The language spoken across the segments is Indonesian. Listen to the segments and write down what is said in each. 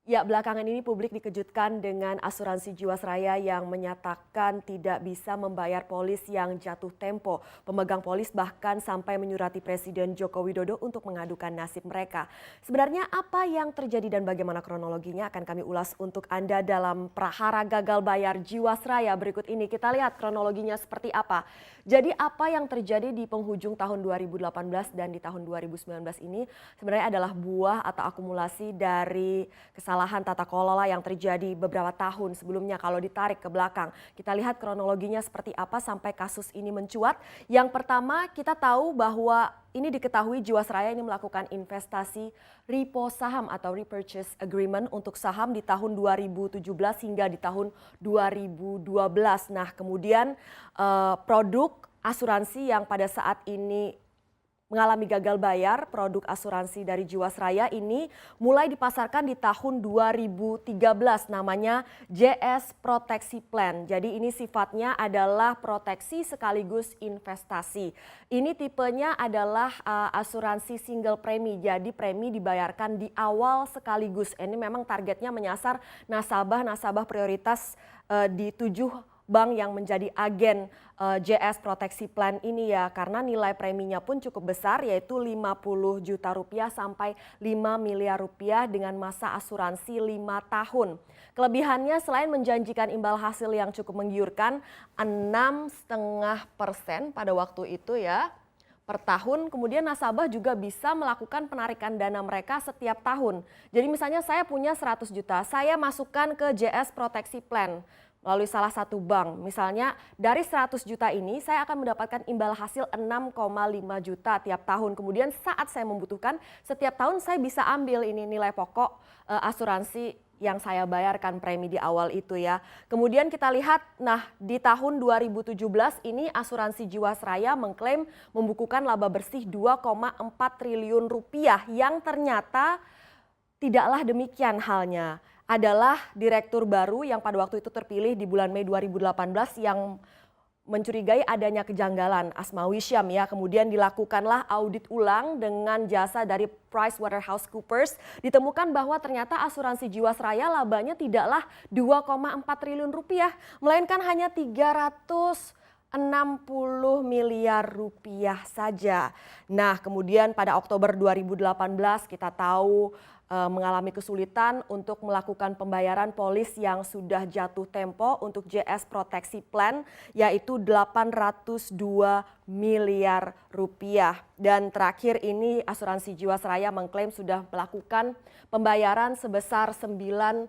Ya, belakangan ini publik dikejutkan dengan asuransi Jiwasraya yang menyatakan tidak bisa membayar polis yang jatuh tempo. Pemegang polis bahkan sampai menyurati Presiden Joko Widodo untuk mengadukan nasib mereka. Sebenarnya apa yang terjadi dan bagaimana kronologinya akan kami ulas untuk Anda dalam prahara gagal bayar Jiwasraya. Berikut ini kita lihat kronologinya seperti apa. Jadi apa yang terjadi di penghujung tahun 2018 dan di tahun 2019 ini sebenarnya adalah buah atau akumulasi dari kesalahan tata kelola yang terjadi beberapa tahun sebelumnya. Kalau ditarik ke belakang, kita lihat kronologinya seperti apa sampai kasus ini mencuat. Yang pertama, kita tahu bahwa ini diketahui Jiwasraya ini melakukan investasi repo saham atau repurchase agreement untuk saham di tahun 2017 hingga di tahun 2012. Nah, kemudian produk asuransi yang pada saat ini mengalami gagal bayar, produk asuransi dari Jiwasraya ini mulai dipasarkan di tahun 2013, namanya JS Proteksi Plan. Jadi ini sifatnya adalah proteksi sekaligus investasi. Ini tipenya adalah asuransi single premi, jadi premi dibayarkan di awal sekaligus. Ini memang targetnya menyasar nasabah-nasabah prioritas di 7 bank yang menjadi agen JS Proteksi Plan ini ya, karena nilai preminya pun cukup besar, yaitu 50 juta rupiah sampai 5 miliar rupiah dengan masa asuransi 5 tahun. Kelebihannya selain menjanjikan imbal hasil yang cukup menggiurkan 6,5% pada waktu itu ya per tahun, kemudian nasabah juga bisa melakukan penarikan dana mereka setiap tahun. Jadi misalnya saya punya 100 juta, saya masukkan ke JS Proteksi Plan melalui salah satu bank. Misalnya dari 100 juta ini saya akan mendapatkan imbal hasil 6,5 juta tiap tahun. Kemudian saat saya membutuhkan setiap tahun saya bisa ambil ini nilai pokok asuransi yang saya bayarkan premi di awal itu ya. Kemudian kita lihat, nah di tahun 2017 ini asuransi Jiwasraya mengklaim membukukan laba bersih 2,4 triliun rupiah yang ternyata tidaklah demikian halnya. Adalah direktur baru yang pada waktu itu terpilih di bulan Mei 2018 yang mencurigai adanya kejanggalan Asmawi Syam ya. Kemudian dilakukanlah audit ulang dengan jasa dari PricewaterhouseCoopers. Ditemukan bahwa ternyata asuransi Jiwasraya labanya tidaklah 2,4 triliun rupiah, melainkan hanya 360 miliar rupiah saja. Nah, kemudian pada Oktober 2018 kita tahu mengalami kesulitan untuk melakukan pembayaran polis yang sudah jatuh tempo untuk JS Proteksi Plan, yaitu 802 miliar rupiah. Dan terakhir ini asuransi Jiwasraya mengklaim sudah melakukan pembayaran sebesar 96,58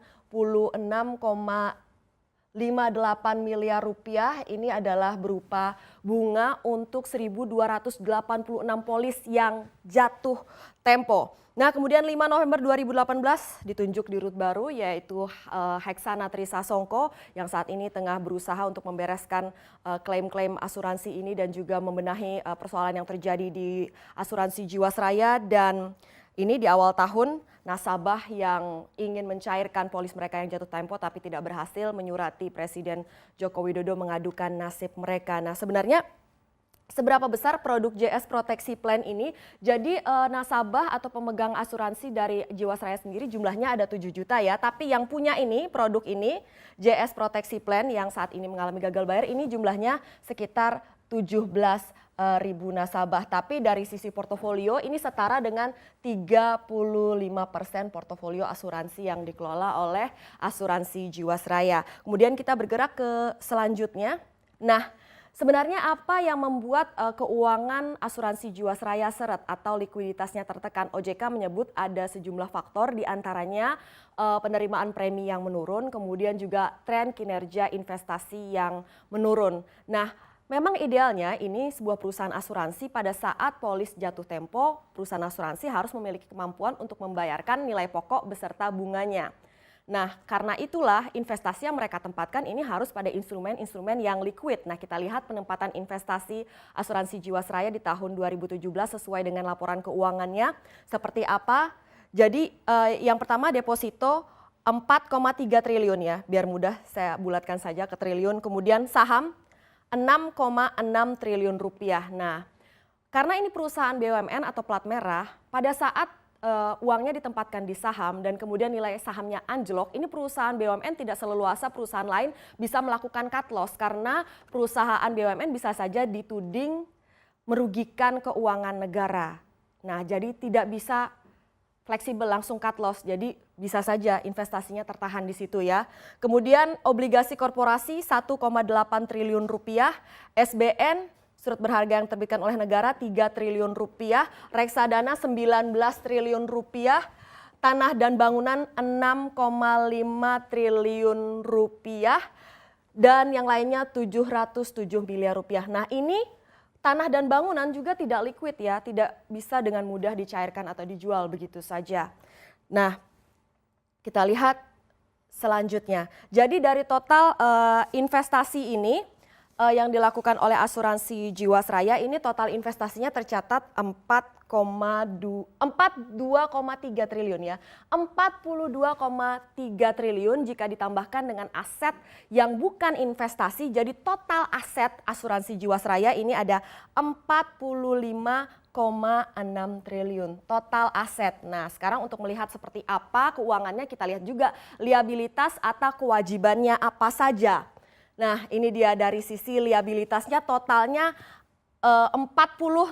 miliar rupiah. Ini adalah berupa bunga untuk 1.286 polis yang jatuh tempo. Nah, kemudian 5 November 2018 ditunjuk di rut baru, yaitu Heksana Trisasongko yang saat ini tengah berusaha untuk membereskan klaim-klaim asuransi ini dan juga membenahi persoalan yang terjadi di asuransi Jiwasraya. Dan ini di awal tahun nasabah yang ingin mencairkan polis mereka yang jatuh tempo tapi tidak berhasil menyurati Presiden Joko Widodo mengadukan nasib mereka. Nah, sebenarnya seberapa besar produk JS Proteksi Plan ini? Jadi nasabah atau pemegang asuransi dari Jiwasraya sendiri jumlahnya ada 7 juta ya. Tapi yang punya ini, produk ini, JS Proteksi Plan yang saat ini mengalami gagal bayar ini jumlahnya sekitar 17.000 nasabah. Tapi dari sisi portofolio ini setara dengan 35% portofolio asuransi yang dikelola oleh asuransi Jiwasraya. Kemudian kita bergerak ke selanjutnya. Nah, sebenarnya apa yang membuat keuangan asuransi Jiwasraya seret atau likuiditasnya tertekan? OJK menyebut ada sejumlah faktor, diantaranya penerimaan premi yang menurun, kemudian juga tren kinerja investasi yang menurun. Nah, memang idealnya ini sebuah perusahaan asuransi pada saat polis jatuh tempo, perusahaan asuransi harus memiliki kemampuan untuk membayarkan nilai pokok beserta bunganya. Nah, karena itulah investasi yang mereka tempatkan ini harus pada instrumen-instrumen yang liquid. Nah, kita lihat penempatan investasi asuransi Jiwasraya di tahun 2017 sesuai dengan laporan keuangannya seperti apa. Jadi yang pertama deposito 4,3 triliun ya, biar mudah saya bulatkan saja ke triliun. Kemudian saham 6,6 triliun rupiah. Nah, karena ini perusahaan BUMN atau plat merah, pada saat uangnya ditempatkan di saham dan kemudian nilai sahamnya anjlok, ini perusahaan BUMN tidak seleluasa perusahaan lain bisa melakukan cut loss karena perusahaan BUMN bisa saja dituding merugikan keuangan negara. Nah, jadi tidak bisa fleksibel langsung cut loss, jadi bisa saja investasinya tertahan di situ ya. Kemudian obligasi korporasi 1,8 triliun rupiah, SBN surat berharga yang terbitkan oleh negara 3 triliun rupiah, reksadana 19 triliun rupiah, tanah dan bangunan 6,5 triliun rupiah, dan yang lainnya 707 miliar rupiah. Nah ini tanah dan bangunan juga tidak liquid ya, tidak bisa dengan mudah dicairkan atau dijual begitu saja. Nah kita lihat selanjutnya. Jadi dari total investasi ini, yang dilakukan oleh asuransi Jiwasraya ini total investasinya tercatat 42,3 triliun ya. 42,3 triliun jika ditambahkan dengan aset yang bukan investasi, jadi total aset asuransi Jiwasraya ini ada 45,6 triliun total aset. Nah, sekarang untuk melihat seperti apa keuangannya, kita lihat juga liabilitas atau kewajibannya apa saja. Nah, ini dia dari sisi liabilitasnya totalnya 40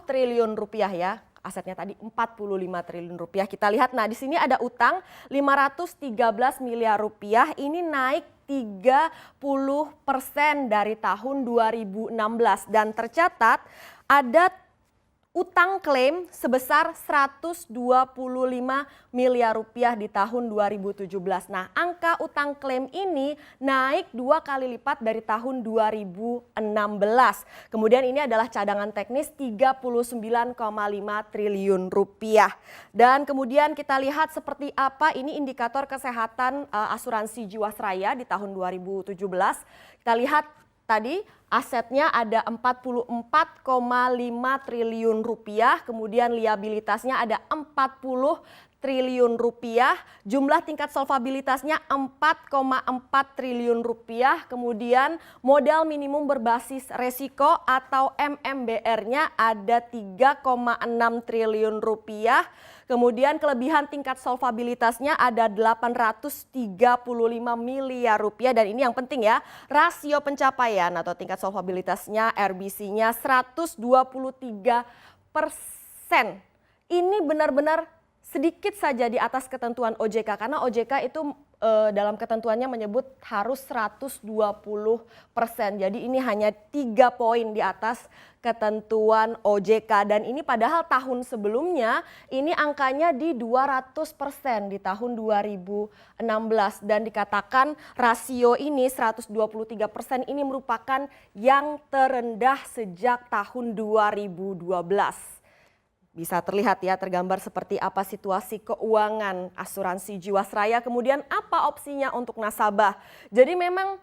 triliun rupiah ya. Asetnya tadi 45 triliun rupiah. Kita lihat, nah di sini ada utang 513 miliar rupiah. Ini naik 30% dari tahun 2016 dan tercatat ada utang klaim sebesar 125 miliar rupiah di tahun 2017. Nah, angka utang klaim ini naik 2 kali lipat dari tahun 2016. Kemudian ini adalah cadangan teknis 39,5 triliun rupiah. Dan kemudian kita lihat seperti apa ini indikator kesehatan asuransi Jiwasraya di tahun 2017. Kita lihat tadi asetnya ada 44,5 triliun rupiah, kemudian liabilitasnya ada 40 triliun rupiah, jumlah tingkat solvabilitasnya 4,4 triliun rupiah, kemudian modal minimum berbasis resiko atau MMBR-nya ada 3,6 triliun rupiah, kemudian kelebihan tingkat solvabilitasnya ada 835 miliar rupiah dan ini yang penting ya, rasio pencapaian atau tingkat solvabilitasnya RBC-nya 123%. Ini benar-benar sedikit saja di atas ketentuan OJK karena OJK itu dalam ketentuannya menyebut harus 120%. Jadi ini hanya 3 poin di atas ketentuan OJK dan ini padahal tahun sebelumnya ini angkanya di 200% di tahun 2016 dan dikatakan rasio ini 123% ini merupakan yang terendah sejak tahun 2012. Bisa terlihat ya, tergambar seperti apa situasi keuangan asuransi Jiwasraya, kemudian apa opsinya untuk nasabah. Jadi memang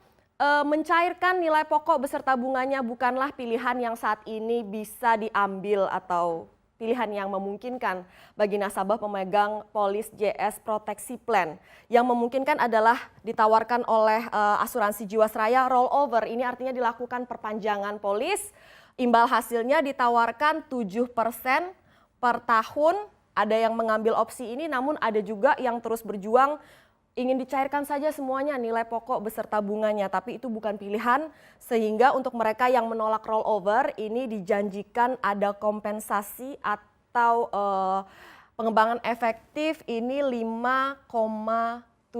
mencairkan nilai pokok beserta bunganya bukanlah pilihan yang saat ini bisa diambil atau pilihan yang memungkinkan bagi nasabah pemegang polis JS Proteksi Plan. Yang memungkinkan adalah ditawarkan oleh asuransi Jiwasraya rollover, ini artinya dilakukan perpanjangan polis, imbal hasilnya ditawarkan 7% per tahun. Ada yang mengambil opsi ini, namun ada juga yang terus berjuang ingin dicairkan saja semuanya nilai pokok beserta bunganya, tapi itu bukan pilihan sehingga untuk mereka yang menolak rollover ini dijanjikan ada kompensasi atau pengembangan efektif ini 5,75%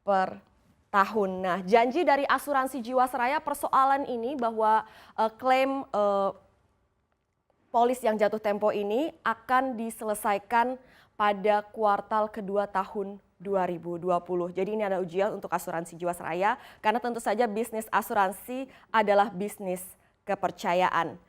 per tahun. Nah, janji dari asuransi Jiwasraya persoalan ini bahwa klaim polis yang jatuh tempo ini akan diselesaikan pada kuartal kedua tahun 2020. Jadi ini ada ujian untuk asuransi Jiwasraya karena tentu saja bisnis asuransi adalah bisnis kepercayaan.